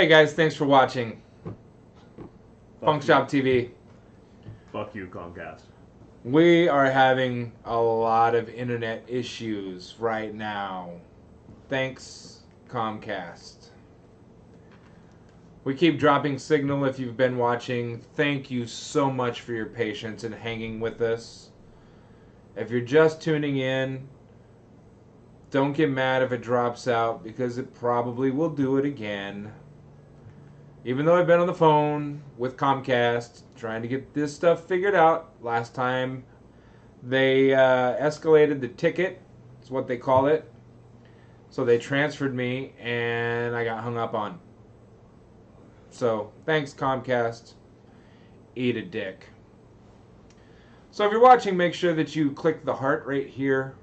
Hey guys, thanks for watching. Fuck FunkShop TV. Fuck you, Comcast. We are having a lot of internet issues right now. Thanks, Comcast. We keep dropping signal if you've been watching. Thank you so much for your patience and hanging with us. If you're just tuning in, don't get mad if it drops out because it probably will do it again. Even though I've been on the phone with Comcast trying to get this stuff figured out, last time they escalated the ticket, is what they call it. So they transferred me and I got hung up on. So thanks, Comcast. Eat a dick. So if you're watching, make sure that you click the heart right here.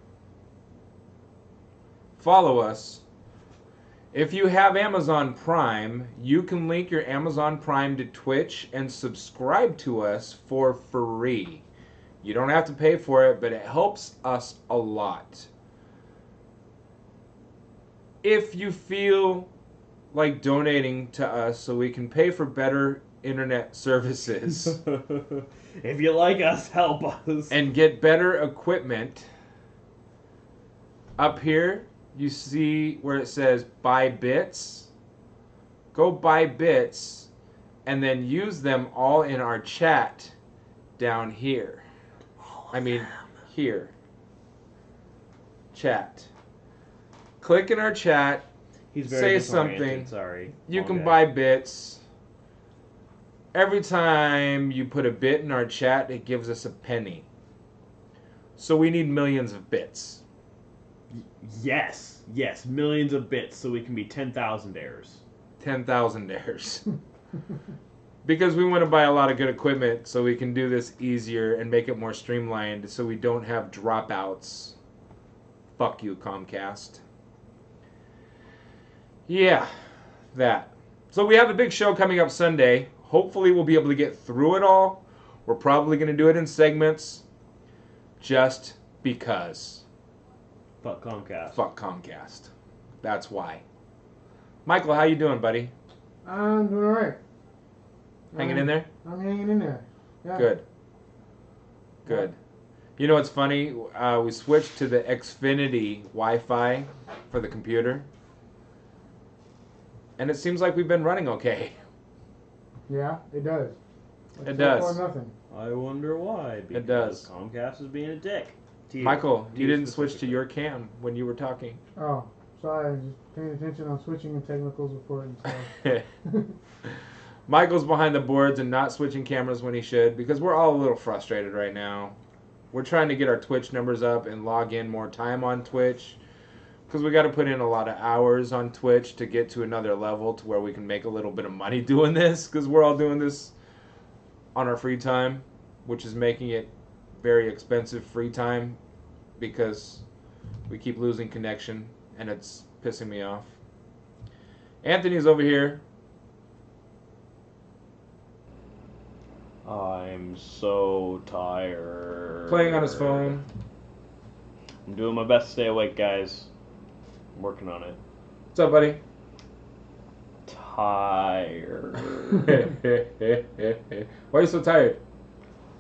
Follow us. If you have Amazon Prime, you can link your Amazon Prime to Twitch and subscribe to us for free. You don't have to pay for it, but it helps us a lot. If you feel like donating to us so we can pay for better internet services If you like us, help us. and get better equipment, up here you see where it says buy bits. Go buy bits and then use them all in our chat down here. Here. Chat. Click in our chat. He's very Say something. disoriented, sorry. You can Okay. buy bits. Every time you put a bit in our chat, it gives us a penny. So we need millions of bits. Yes, millions of bits so we can be 10,000-aires. 10,000-aires. Because we want to buy a lot of good equipment so we can do this easier and make it more streamlined so we don't have dropouts. Fuck you, Comcast. Yeah, that. So we have a big show coming up Sunday. Hopefully we'll be able to get through it all. We're probably going to do it in segments. Just because. Fuck Comcast. Fuck Comcast. That's why. Michael, how you doing, buddy? I'm doing alright. Hanging in there? I'm hanging in there. Yeah. Good. Good. You know what's funny? We switched to the Xfinity Wi-Fi for the computer. And it seems like we've been running okay. Yeah, it does. It does. So far, nothing. I wonder why. Because It does. Comcast is being a dick. To you. Michael, To you didn't switch to specifically. your cam when you were talking. Oh, sorry. I was just paying attention on switching and technicals before and stuff. Michael's behind the boards and not switching cameras when he should because we're all a little frustrated right now. We're trying to get our Twitch numbers up and log in more time on Twitch because we got to put in a lot of hours on Twitch to get to another level to where we can make a little bit of money doing this because we're all doing this on our free time, which is making it very expensive free time because we keep losing connection and it's pissing me off. Anthony's over here. I'm so tired. Playing on his phone. I'm doing my best to stay awake, guys. I'm working on it. What's up, buddy? Tired. Why are you so tired?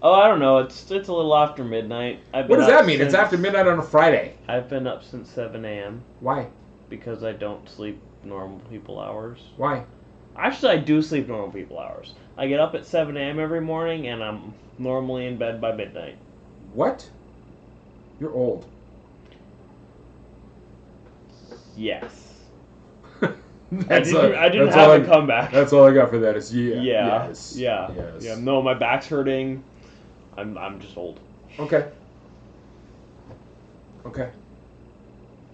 Oh, I don't know. It's a little after midnight. What does that mean? It's after midnight on a Friday. I've been up since 7 a.m. Why? because I don't sleep normal people hours. Why? Actually, I do sleep normal people hours. I get up at 7 a.m. every morning, and I'm normally in bed by midnight. What? You're old. Yes. I I didn't have a comeback. That's all I got for that. Is yeah. Yeah. Yes. Yeah. Yes. Yeah. No, my back's hurting. I'm just old. Okay. Okay.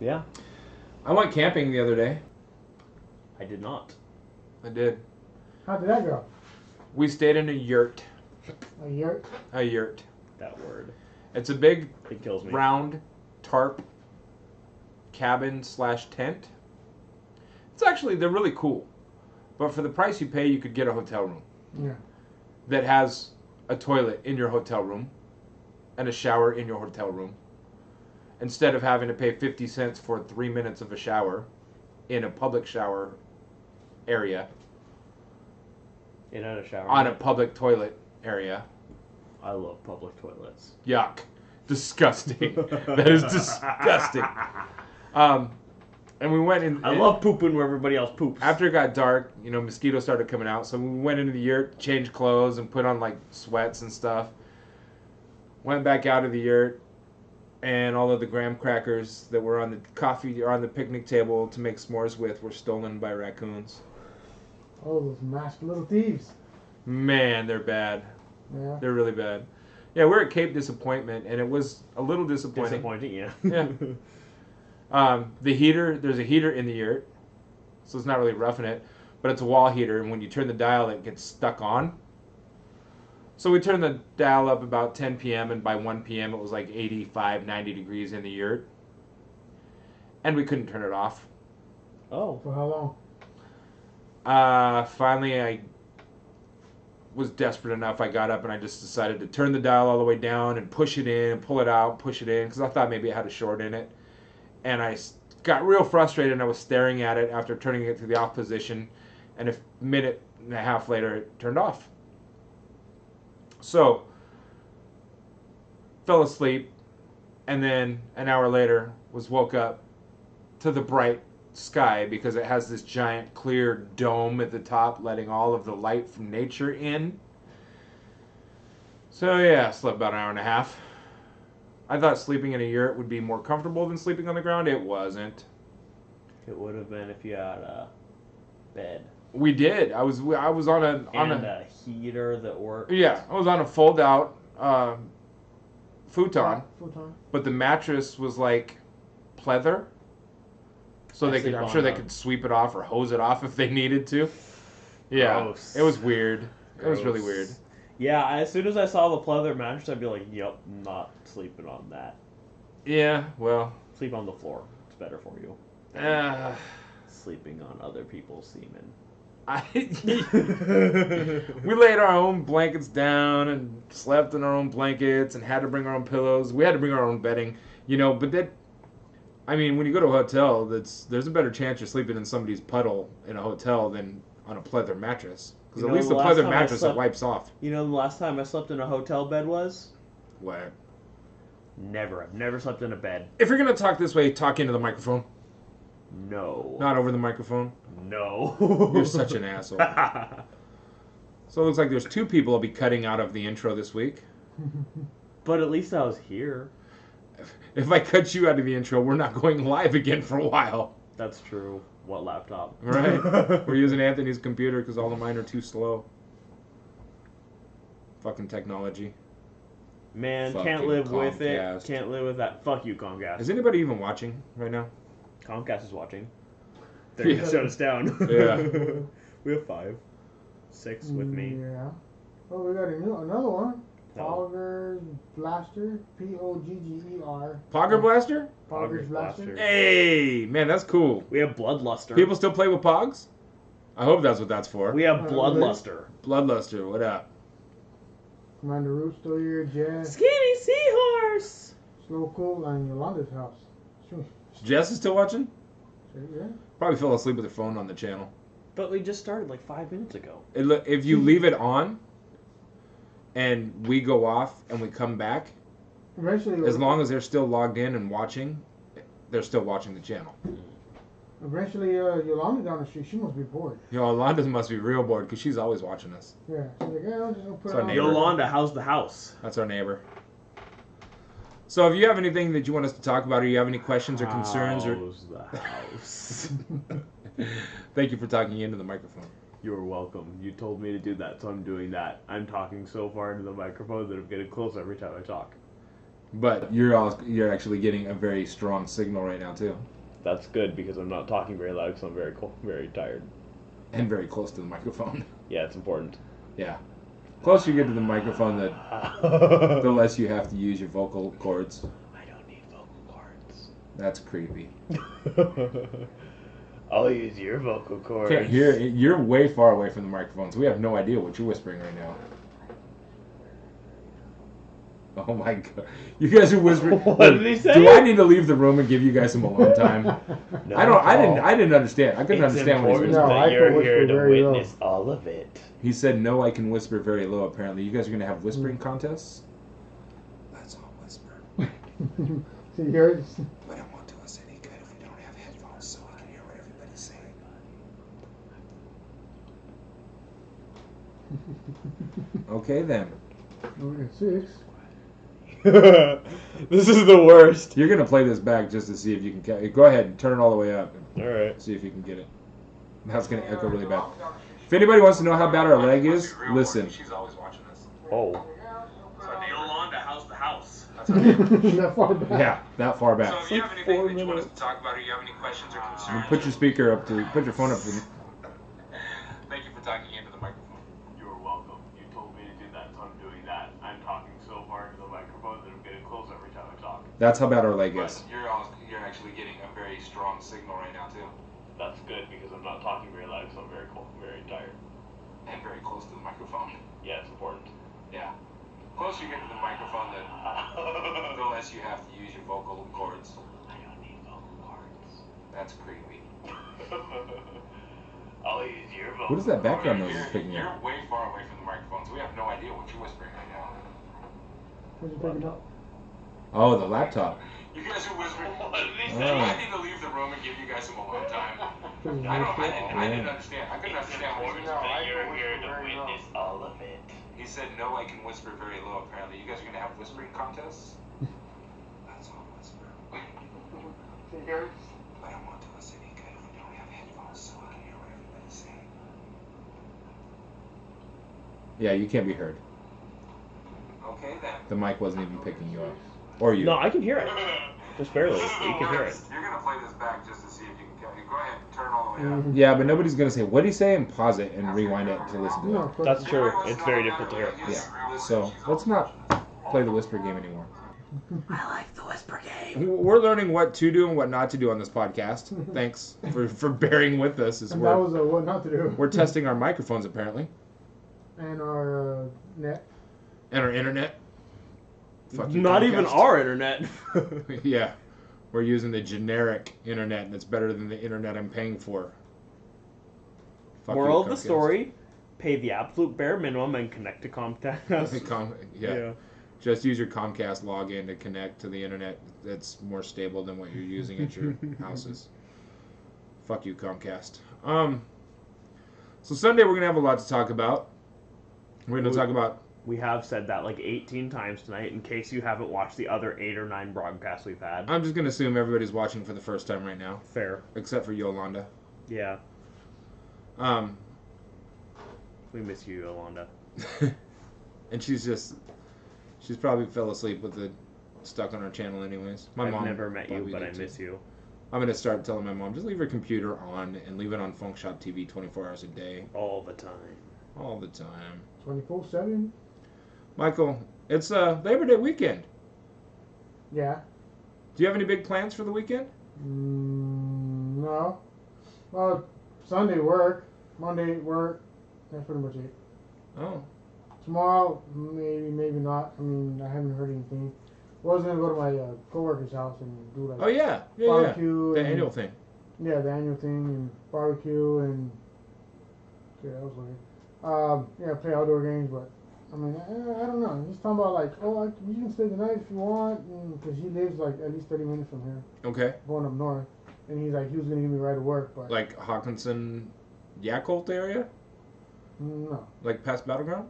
Yeah. I went camping the other day. I did not. I did. How did that go? We stayed in a yurt. A yurt? A yurt. That word. It's a big It kills me. round tarp cabin / tent. It's actually, they're really cool. But for the price you pay, you could get a hotel room Yeah. that has a toilet in your hotel room and a shower in your hotel room. Instead of having to pay 50 cents for 3 minutes of a shower in a public shower area. It had a shower. on a public toilet area. I love public toilets. Yuck. Disgusting. That is disgusting. And we went in. I love pooping where everybody else poops. After it got dark, mosquitoes started coming out. So we went into the yurt, changed clothes, and put on like sweats and stuff. Went back out of the yurt, and all of the graham crackers that were on the coffee or on the picnic table to make s'mores with were stolen by raccoons. Oh, those masked little thieves. Man, they're bad. Yeah. They're really bad. Yeah, we're at Cape Disappointment, and it was a little disappointing. Disappointing, yeah. Yeah. There's a heater in the yurt, so it's not really roughing it, but it's a wall heater, and when you turn the dial, it gets stuck on. So we turned the dial up about 10 p.m., and by 1 p.m. it was like 85, 90 degrees in the yurt, and we couldn't turn it off. Oh. For how long? Finally, I was desperate enough. I got up and I just decided to turn the dial all the way down and push it in and pull it out, push it in, because I thought maybe it had a short in it. And I got real frustrated, and I was staring at it after turning it to the off position, and a minute and a half later it turned off. So, fell asleep, and then an hour later woke up to the bright sky because it has this giant clear dome at the top letting all of the light from nature in. So yeah, slept about an hour and a half. I thought sleeping in a yurt would be more comfortable than sleeping on the ground. It wasn't. It would have been if you had a bed. We did. I was on a heater that worked. Yeah, I was on a fold out futon. Futon. But the mattress was like pleather. So I'm sure they could sweep it off or hose it off if they needed to. Yeah. Gross. It was weird. Gross. It was really weird. Yeah, as soon as I saw the pleather mattress, I'd be like, yep, not sleeping on that. Yeah, well. Sleep on the floor. It's better for you. Sleeping on other people's semen. We laid our own blankets down and slept in our own blankets and had to bring our own pillows. We had to bring our own bedding, but when you go to a hotel, there's a better chance you're sleeping in somebody's puddle in a hotel than on a pleather mattress. Because at least the pleather mattress, it wipes off. You know the last time I slept in a hotel bed was? What? Never. I've never slept in a bed. If you're going to talk this way, talk into the microphone. No. Not over the microphone? No. You're such an asshole. So it looks like there's 2 people I'll be cutting out of the intro this week. But at least I was here. If I cut you out of the intro, we're not going live again for a while. That's true. What laptop? Right. We're using Anthony's computer because all of mine are too slow. Fucking technology. Man, Fucking can't live with it. Comcast. Can't live with that. Fuck you, Comcast. Is anybody even watching right now? Comcast is watching. They're gonna shut us down. Yeah. We have 5. 6 with me. Yeah. Oh, we got another one. No. Pogger Blaster. Pogger. Pogger Blaster? Pogger's Blaster. Hey, man, that's cool. We have Bloodluster. People still play with Pogs? I hope that's what that's for. We have Bloodluster. Bloodluster, what up? Commander Root still here. Jess. Skinny Seahorse. Slow Cool and Yolanda's house. Jess is still watching? Yeah. Probably fell asleep with her phone on the channel. But we just started like 5 minutes ago. If you leave it on and we go off and we come back, eventually, as long as they're still logged in and watching, they're still watching the channel. Eventually, Yolanda down the street, she must be bored. Yolanda must be real bored because she's always watching us. Yeah. She's like, yeah, I'm just going to put It's it our on. neighbor. Yolanda, how's the house? That's our neighbor. So if you have anything that you want us to talk about, or you have any questions or concerns, How's the house? thank you for talking into the microphone. You're welcome. You told me to do that, so I'm doing that. I'm talking so far into the microphone that I'm getting closer every time I talk. But you're actually getting a very strong signal right now too, That's good because I'm not talking very loud because I'm very tired. and very close to the microphone. Yeah, it's important. Yeah, closer you get to the microphone, the less you have to use your vocal cords. I don't need vocal cords. That's creepy. I'll use your vocal cords. Can't hear. You're way far away from the microphone, so we have no idea what you're whispering right now. Oh my god. You guys are whispering. What did he say? Do I need to leave the room and give you guys some alone time? No, I didn't understand. I couldn't It's understand what he important was No, that I you're can here whisper to very low. witness all of it. He said, no, I can whisper very low, apparently. You guys are going to have whispering contests? Let's all whisper. See, yours? But it won't do us any good if we don't have headphones so we can hear what everybody's saying. Okay, then. Okay, 6. This is the worst. You're going to play this back just to see if you can... Go ahead and turn it all the way up. Alright. See if you can get it. That's going to echo really bad. If anybody wants to know how bad our leg is, listen. She's always watching this. Oh. So Yolanda, how's the house? That's That far back. Yeah, that far back. So if you have anything that you want us to talk about, or you have any questions or concerns, Put your speaker up to... Put your phone up to... thank you for talking into the microphone. You're welcome. You told me to do that, so I'm doing that. I'm talking so far into the microphone that I'm getting closer every time I talk. That's how bad our leg But is. you're actually getting a very strong signal right now too, That's good because I'm not talking very loud, so I'm very cold, very tired. and very close to the microphone. Yeah, it's important. Yeah. Closer you get to the microphone, the less you have to use your vocal cords. I don't need vocal cords. That's creepy. I'll use your vocal What is that background noise You're, it's picking you're up? way far away from the microphone, so we have no idea what you're whispering right now. What's you picking up? Oh, the laptop. You guys are whispering. What did he Do say? Oh. I need to leave the room and give you guys some alone time? I didn't understand. I couldn't understand what he was That saying. you're here to witness all of it. He said, no, I can whisper very low, apparently. You guys are going to have whispering contests? That's all whisper. See, yours? But it won't do us any good if we don't have headphones so we can hear what everybody's saying. Yeah, you can't be heard. Okay, then. The mic wasn't even picking you up. Or you. No, I can hear it. Just barely. This is the You can hear it. worst. You're going to play this back just to see if you can get it. Go ahead, turn all the way up. Yeah, but nobody's going to say, what'd he say? And pause it and rewind it to listen to No, it. of course. That's true. Everybody It's wants to very know difficult to how hear. it is. Yeah. So let's not play the whisper game anymore. I like the whisper game. We're learning what to do and what not to do on this podcast. Thanks for bearing with us as And that we're, was what not to do. we're testing our microphones apparently. And our net. And our internet. Fuck you, Not even Comcast. our internet. Yeah. We're using the generic internet and it's better than the internet I'm paying for. Fuck you, Moral of the Comcast. story: pay the absolute bare minimum and connect to Comcast. Yeah. Just use your Comcast login to connect to the internet that's more stable than what you're using at your houses. Fuck you, Comcast. So Sunday we're gonna have a lot to talk about. We're gonna talk about. We have said that like 18 times tonight. In case you haven't watched the other 8 or 9 broadcasts we've had. I'm just gonna assume everybody's watching for the first time right now, Fair. except for Yolanda. Yeah. Um, We miss you, Yolanda. and she's probably fell asleep with it stuck on our channel anyways. My I've mom never met you, probably but I did too. miss you. I'm gonna start telling my mom just leave her computer on and leave it on FunkShop TV 24 hours a day, All the time. all the time. 24/7? Michael, it's Labor Day weekend. Yeah. Do you have any big plans for the weekend? No. Well, Sunday work. Monday work. That's pretty much it. Oh, Tomorrow, maybe not. I mean, I haven't heard anything. I was gonna go to my coworker's house and do like oh yeah, barbecue. the and, annual thing. Yeah, the annual thing and barbecue and. Yeah, that was weird. Yeah, play outdoor games, but I mean, I don't know. He's talking about like, oh, you can stay the night if you want, because he lives like at least 30 minutes from here, Okay, going up north. And he's like, he was gonna give me a ride to work, but like Hawkinson, Yakult area, no. like past Battleground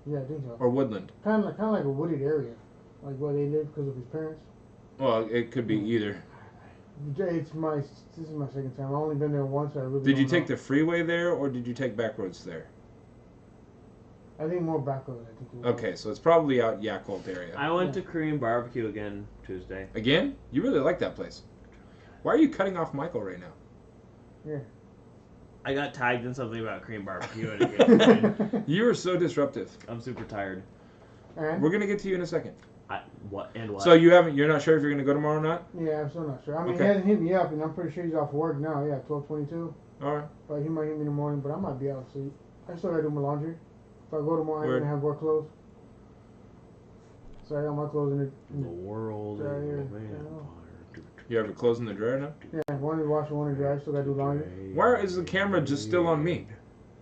Yeah, I think so. or Woodland. Kind of like a wooded area, like where they live because of his parents. Well, it could be either. This is my second time. I've only been there once. I really. Did you don't take know. the freeway there, or did you take back roads there? I think more back road. I think. It was. Okay, so it's probably out Yakult area. I went to Korean barbecue again Tuesday. Again? You really like that place. Why are you cutting off Michael right now? Yeah. I got tagged in something about Korean barbecue and it came to mind. You are so disruptive. I'm super tired. And We're gonna get to you in a second. What? So you're not sure if you're gonna go tomorrow or not? yeah, I'm still not sure. I mean, Okay. he hasn't hit me up, and I'm pretty sure he's off work now. Yeah, 12:22. All right. But he might hit me in the morning. But I might be out of sleep. I still gotta do my laundry. If I go tomorrow, I'm Word. gonna have work clothes. So I got my clothes in The world Right is here. a vampire. You have your clothes in the dryer now? Yeah, one is washing, one is dry. Still got to do laundry. Why is the camera just still on me?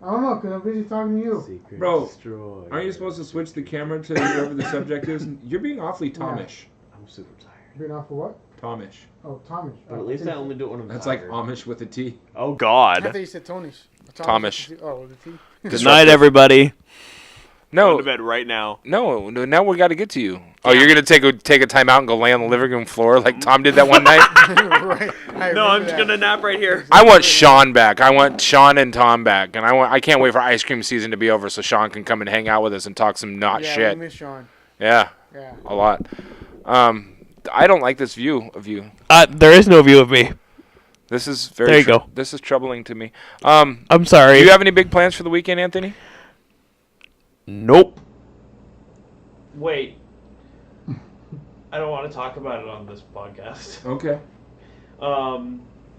I don't know, because I'm busy talking to you. Secret Bro, destroyer. Aren't you supposed to switch the camera to whoever the subject is? You're being awfully Tomish. I'm super tired. Being off for what? Tomish. Oh, Tomish. But at least I only do it when I'm That's tired. like Amish with a T. Oh I God. thought you said Tonish. Tomish. Oh, the T. Good night, everybody. Going No, to bed right now. no. Now we got to get to you. Oh, you're gonna take a time out and go lay on the living room floor like Tom did that one night. Right. No, I'm just gonna nap right here. I want Sean back. I want Sean and Tom back, and I can't wait for ice cream season to be over so Sean can come and hang out with us and talk some Yeah, shit. we miss Sean. Yeah, Yeah. a lot. I don't like this view of you. There is no view of me. This is very. There you go. This is troubling to me. I'm sorry. Do you have any big plans for the weekend, Anthony? Nope. Wait. I don't want to talk about it on this podcast. Okay.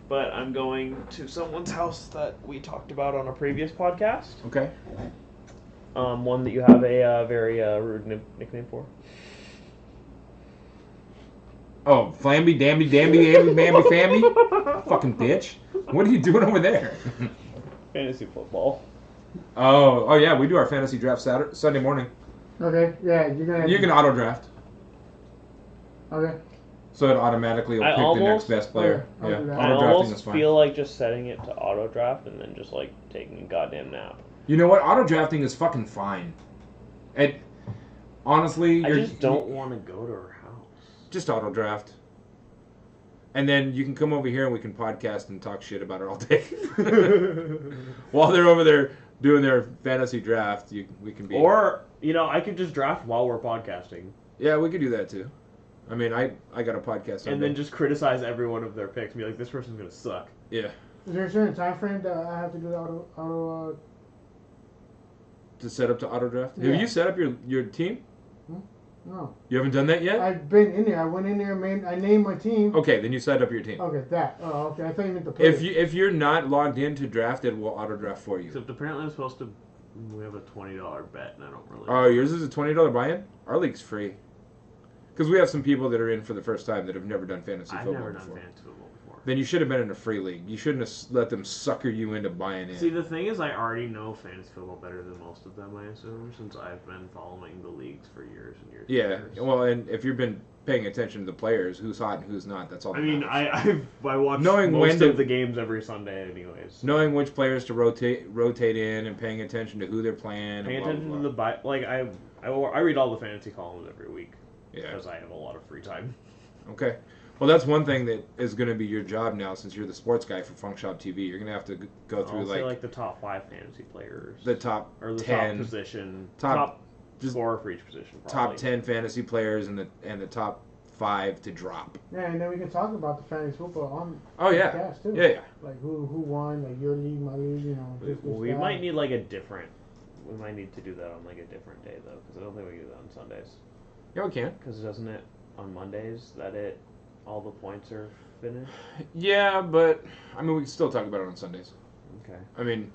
But I'm going to someone's house that we talked about on a previous podcast. Okay. One that you have a very rude nickname for. Oh, Flamby, Damby, Damby, Amby, Bamby, Famby? Fucking bitch. What are you doing over there? Fantasy football. Oh yeah, we do our fantasy draft Sunday morning. Okay, yeah, you're going to... You can auto draft, Okay. so it automatically will I pick the next almost- best player. I'll Yeah, do that. I auto drafting is almost fine. feel like just setting it to auto draft and then just like taking a goddamn nap. You know what? Auto drafting is fucking fine. It honestly, I you're just don't want to go to her house. just auto draft, and then you can come over here and we can podcast and talk shit about it all day. While they're over there doing their fantasy draft, we can be. Or, I could just draft while we're podcasting. Yeah, we could do that too. I mean, I got a podcast Sunday. And then just criticize every one of their picks and be like, this person's going to suck. Yeah. Is there a certain time frame that I have to do the auto To set up to auto draft. Yeah. Have you set up your team? no. You haven't done that yet? I've been in there. I went in there, I named my team. Okay, then you set up your team. Okay, that. Oh, okay. I thought you meant the player. If you're not logged in to draft, it will auto draft for you. Except apparently I'm supposed to. We have a $20 bet, and I don't really. Oh, yours is a $20 buy-in? Our league's free. Because we have some people that are in for the first time that have never done fantasy I've football never done before. fantasy football before. Then you should have been in a free league. You shouldn't have let them sucker you into buying in. See, the thing is, I already know fantasy football better than most of them, I assume, since I've been following the leagues for years and years. Yeah, and years. well, and if you've been paying attention to the players, who's hot and who's not, that's all that I mean, matters. I watch Knowing most when to- of the games every Sunday, anyways. Knowing which players to rotate in and paying attention to who they're playing. Paying and blah, attention blah, to blah. the I read all the fantasy columns every week Yeah. because I have a lot of free time. Okay. Well, that's one thing that is going to be your job now, since you're the sports guy for FunkShop TV. You're going to have to go through I'll say like the top 5 fantasy players, the top or the 10, top position, top- just scorer for each position. top Probably. 10 fantasy players and the top 5 to drop. Yeah, and then we can talk about the fantasy football on Oh the yeah, cast, too. yeah. Like who won, like your league, my league, this We guy. might need like a different. We might need to do that on like a different day though, because I don't think we can do that on Sundays. Yeah, we can. Because doesn't it on Mondays that all the points are finished? Yeah, but I mean, we can still talk about it on Sundays. Okay. I mean,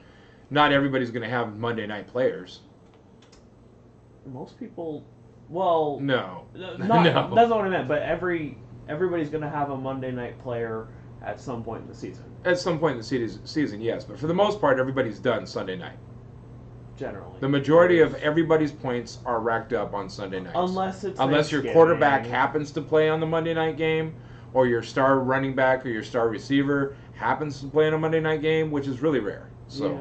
not everybody's going to have Monday night players. Most people, well, No. not, No. that's not what I meant. But everybody's gonna have a Monday night player at some point in the season. At some point in the season, yes. But for the most part, everybody's done Sunday night. Generally, The majority of everybody's points are racked up on Sunday nights. unless it's Unless your Thanksgiving. quarterback happens to play on the Monday night game, or your star running back or your star receiver happens to play in a Monday night game, which is really rare. So Yeah.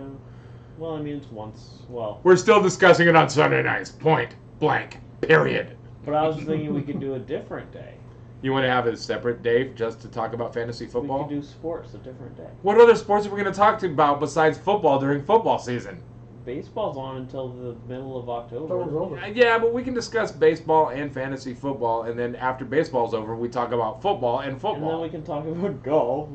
Well, I mean, it's once. Well, we're still discussing it on Sunday nights. Point blank. Period. but I was thinking we could do a different day. You want to have a separate day just to talk about fantasy We football? could do sports a different day. What other sports are we going to talk about besides football during football season? Baseball's on until the middle of October's October. over. Yeah, but we can discuss baseball and fantasy football, and then after baseball's over, we talk about football and And then football. we can talk about golf.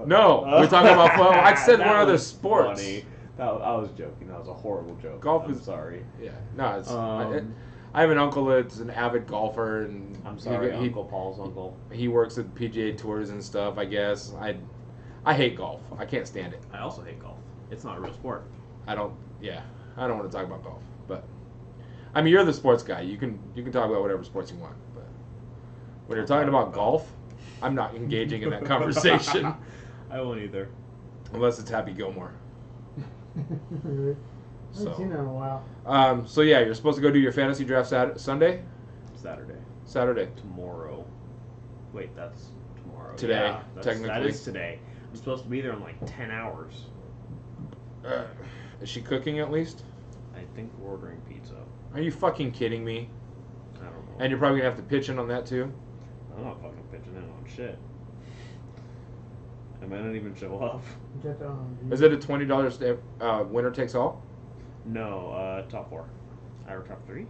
No, we're talking about football. I said That one other was sports. Funny. I was joking. That was a horrible joke. Golf I'm is- sorry. Yeah, no, it's. Um, I have an uncle that's an avid golfer, and I'm sorry, Uncle Paul's uncle. he works at PGA tours and stuff. I guess I hate golf. I can't stand it. I also hate golf. It's not a real sport. I don't. Yeah, I don't want to talk about golf, but I mean, you're the sports guy. You can talk about whatever sports you want. But when you're talking about golf, I'm not engaging in that conversation I won't either. unless it's Happy Gilmore. I haven't seen that in a while. So yeah, you're supposed to go do your fantasy draft Sunday, Saturday. Tomorrow. Wait, that's tomorrow. Today, Yeah, that technically. is today. I'm supposed to be there in like 10 hours. Is she cooking at least? I think we're ordering pizza. Are you fucking kidding me? I don't know. And you're probably gonna have to pitch in on that too. I'm not fucking pitching in on shit. I might not even show up. Is it a $20 winner takes all? No, top 4. Or top 3?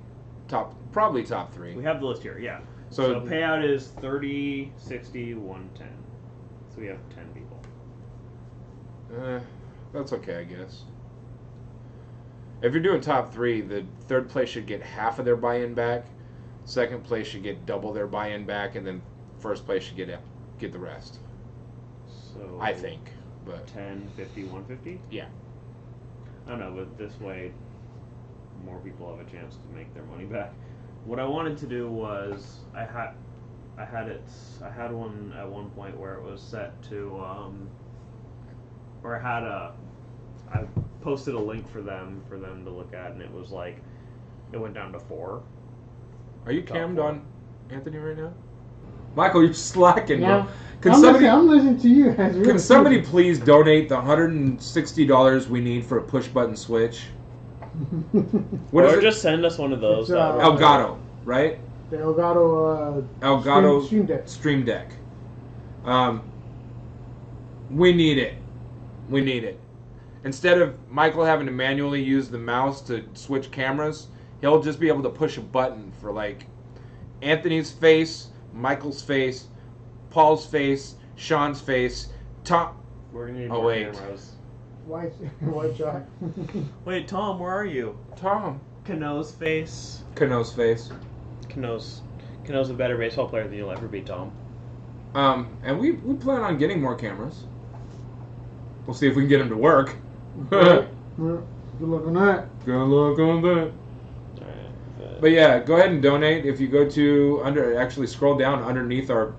Probably top 3. We have the list here, yeah. So payout is 30, 60, 110. So we have 10 people. That's okay, I guess. If you're doing top 3, the third place should get half of their buy-in back. Second place should get double their buy-in back, and then first place should get the rest. So I think, but 10, 50, 150. Yeah. I don't know, but this way, more people have a chance to make their money back. What I wanted to do was I had one at one point where it was set to where I posted a link for them to look at, and it was like it went down to 4. Are you cammed on Anthony right now? Michael, you're slacking, Yeah. bro. I'm listening to you. Can somebody please donate the $160 we need for a push-button switch? What is Or it? just send us one of those. It's, Elgato, right? The Elgato, Elgato Stream Deck. Stream Deck. We need it. We need it. Instead of Michael having to manually use the mouse to switch cameras, he'll just be able to push a button for like Anthony's face, Michael's face, Paul's face, Sean's face, Tom. We're gonna need Oh, more wait. cameras. White shot. Wait, Tom, where are you? Tom. Cano's face. Cano's face. Cano's a better baseball player than you'll ever be, Tom. And we plan on getting more cameras. We'll see if we can get them to work. Good luck on that. Good luck on that. Alright. But yeah, go ahead and donate. If you go to actually scroll down underneath our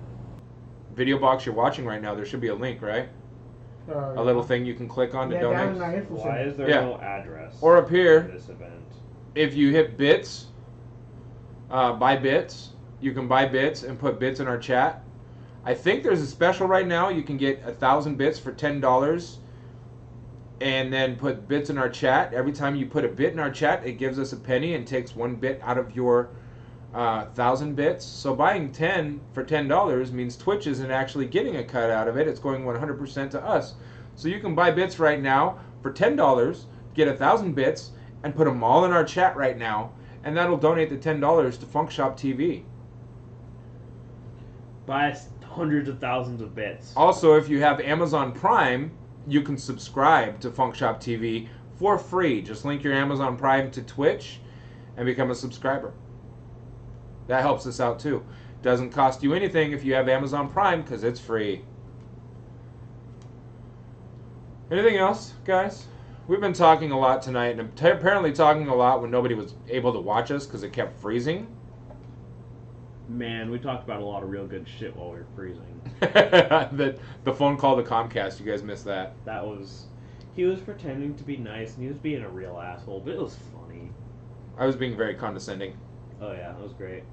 video box you're watching right now, there should be a link, right? A little thing you can click on to donate. Why is there Yeah. no address Or up for here, this event? if you hit bits, buy bits, you can buy bits and put bits in our chat. I think there's a special right now. You can get 1,000 bits for $10, and then put bits in our chat. Every time you put a bit in our chat, it gives us a penny and takes 1 bit out of your 1,000 bits. So buying 10 for $10 means Twitch isn't actually getting a cut out of it. It's going 100% to us. So you can buy bits right now for $10, get 1,000 bits, and put them all in our chat right now, and that'll donate the $10 to FunkShop TV. Buy us hundreds of thousands of bits. Also, if you have Amazon Prime, you can subscribe to FunkShop TV for free. Just link your Amazon Prime to Twitch and become a subscriber. That helps us out too. Doesn't cost you anything if you have Amazon Prime because it's free. Anything else, guys? We've been talking a lot tonight, and apparently talking a lot when nobody was able to watch us because it kept freezing. Man, we talked about a lot of real good shit while we were freezing. the phone call to Comcast, you guys missed that. He was pretending to be nice, and he was being a real asshole, but it was funny. I was being very condescending. Oh yeah, that was great.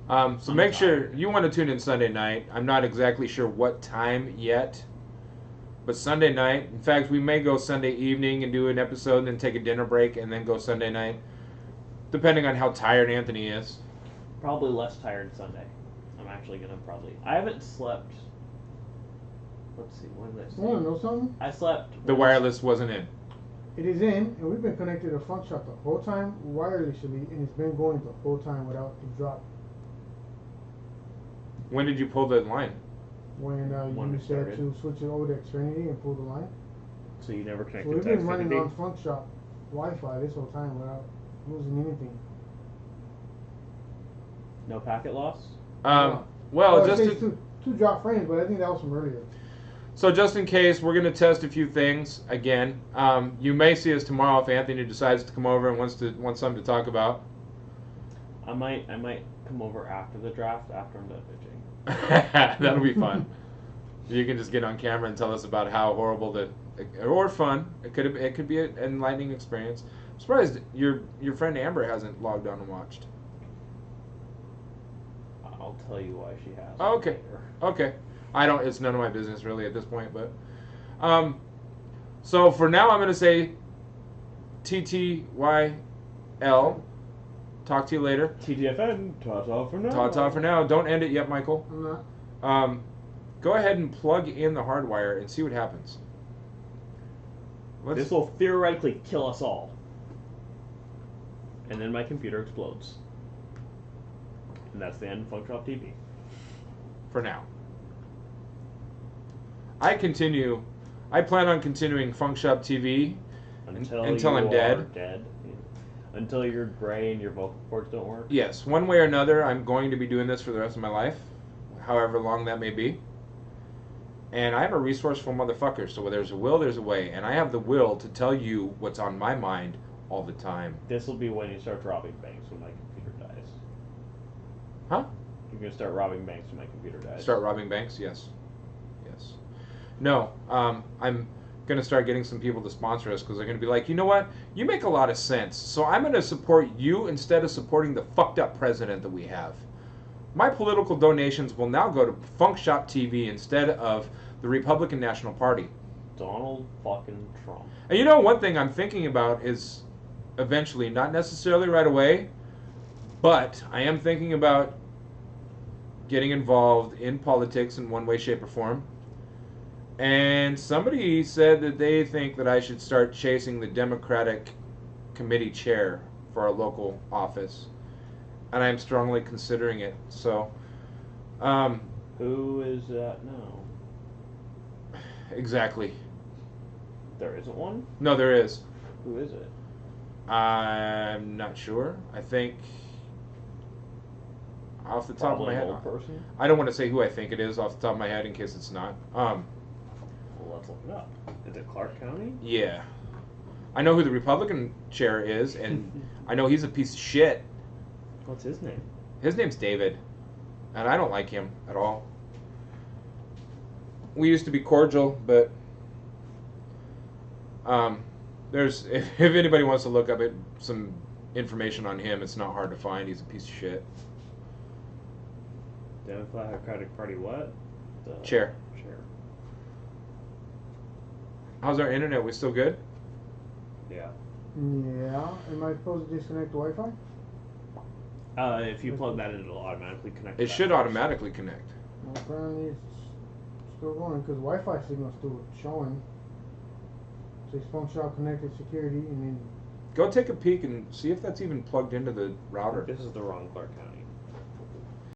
So make sure you want to tune in Sunday night. I'm not exactly sure what time yet, but Sunday night. In fact, we may go Sunday evening and do an episode, and then take a dinner break, and then go Sunday night, depending on how tired Anthony is. Probably less tired Sunday. I'm actually gonna I haven't slept. Let's see, when did I sleep? You want to know something? I slept. The wireless wasn't in. It is in, and we've been connected to FunkShop the whole time wirelessly, and it's been going the whole time without a drop. When did you pull the line? When When you it said started. to switch it over to Xfinity and pull the line. So you never So connected we've to been running Xfinity? on FunkShop Wi-Fi this whole time without losing anything. No packet loss? Well, it just says two drop frames, but I think that was from earlier. So just in case, we're going to test a few things again. You may see us tomorrow if Anthony decides to come over and wants something to talk about. I might come over after the draft, after I'm done pitching. That'll be fun. You can just get on camera and tell us about how horrible or fun. It could be an enlightening experience. I'm surprised your friend Amber hasn't logged on and watched. I'll tell you why she has. Oh, okay. Okay. It's none of my business really at this point, but so for now I'm going to say TTYL. Talk to you later. TTFN. Ta-ta for now. Ta-ta for now. Don't end it yet, Michael. I'm not. Go ahead and plug in the hardwire and see what happens. This will theoretically kill us all. And then my computer explodes. And that's the end of FunkShop TV. For now. I plan on continuing FunkShop TV until I'm dead. Until you're gray and your vocal cords don't work. Yes, one way or another, I'm going to be doing this for the rest of my life, however long that may be. And I'm a resourceful motherfucker, so where there's a will, there's a way. And I have the will to tell you what's on my mind all the time. This will be when you start robbing banks when my computer dies. Huh? You're going to start robbing banks when my computer dies. Start robbing banks? Yes. Yes. No, I'm going to start getting some people to sponsor us because they're going to be like, you know what? You make a lot of sense. So I'm going to support you instead of supporting the fucked up president that we have. My political donations will now go to FunkShop TV instead of the Republican National Party. Donald fucking Trump. And you know, one thing I'm thinking about is eventually, not necessarily right away, but I am thinking about getting involved in politics in one way, shape, or form. And somebody said that they think that I should start chasing the Democratic committee chair for our local office. And I'm strongly considering it. So, who is that now? Exactly. There isn't one? No, there is. Who is it? I'm not sure. I think off the top of my head, Probably an old person? I don't want to say who I think it is off the top of my head in case it's not. Well, let's look it up. Is it Clark County? Yeah. I know who the Republican chair is, and I know he's a piece of shit. What's his name? His name's David, and I don't like him at all. We used to be cordial, but there's if anybody wants to look up some information on him, it's not hard to find. He's a piece of shit. Democratic Party what? The Chair. Chair. How's our internet? We still good? Yeah. Yeah. Am I supposed to disconnect the Wi-Fi? If you plug that in, it'll automatically connect. It should automatically connect. Well, apparently it's still going because Wi-Fi signal's still showing. It says FunkShop connected security, and then Go take a peek and see if that's even plugged into the router. This is the wrong Clark County.